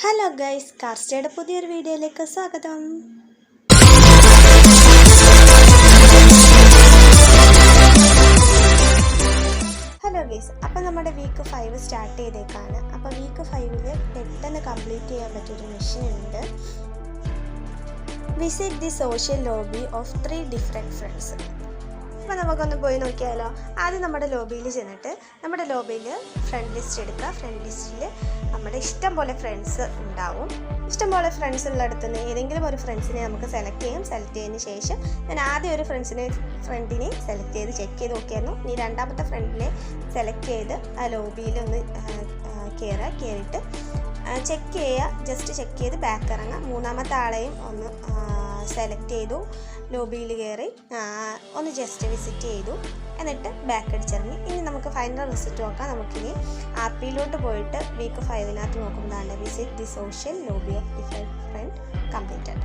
Hello guys, കാർസ്റ്റയുടെ പുതിയൊരു വീഡിയോയിലേക്ക് സ്വാഗതം. ഹലോ ഗൈസ്, അപ്പോൾ നമ്മുടെ വീക്ക് 5 സ്റ്റാർട്ട് ചെയ്തേക്കാണ്. അപ്പോൾ വീക്ക് 5 പെട്ടെന്ന് കംപ്ലീറ്റ് ചെയ്യാൻ പറ്റിയൊരു മിഷൻ ഉണ്ട്. Visit the social lobby of 3 different friends. അപ്പോൾ നമുക്കൊന്ന് പോയി നോക്കിയാലോ. ആദ്യം നമ്മുടെ ലോബിയിൽ ചെന്നിട്ട് നമ്മുടെ ലോബിയിൽ ഫ്രണ്ട് ലിസ്റ്റ് എടുക്കുക. ഫ്രണ്ട് ലിസ്റ്റിൽ നമ്മുടെ ഇഷ്ടം പോലെ ഫ്രണ്ട്സ് ഉണ്ടാവും. ഇഷ്ടംപോലെ ഫ്രണ്ട്സ് ഉള്ളിടത്ത് നിന്ന് ഏതെങ്കിലും ഒരു ഫ്രണ്ട്സിനെ നമുക്ക് സെലക്ട് ചെയ്യാം. സെലക്ട് ചെയ്തതിന് ശേഷം ഞാൻ ആദ്യം ഒരു ഫ്രണ്ടിനെ സെലക്ട് ചെയ്ത് ചെക്ക് ചെയ്ത് നോക്കിയായിരുന്നു. ഇനി രണ്ടാമത്തെ ഫ്രണ്ടിനെ സെലക്ട് ചെയ്ത് ആ ലോബിയിൽ ഒന്ന് കയറിയിട്ട് ചെക്ക് ചെയ്യുക. ജസ്റ്റ് ചെക്ക് ചെയ്ത് ബാക്ക് ഇറങ്ങുക. മൂന്നാമത്തെ ആളെയും ഒന്ന് സെലക്ട് ചെയ്തു, ലോബിയിൽ കയറി ഒന്ന് ജസ്റ്റ് വിസിറ്റ് ചെയ്തു, എന്നിട്ട് ബാക്ക് അടിച്ചിറങ്ങി. ഇനി നമുക്ക് ഫൈനൽ റിസൾട്ട് നോക്കാം. നമുക്കിനി RPയിലോട്ട് പോയിട്ട് വീക്ക് 5 നോക്കുമ്പോഴാണ് visit the social lobby of different friend completed.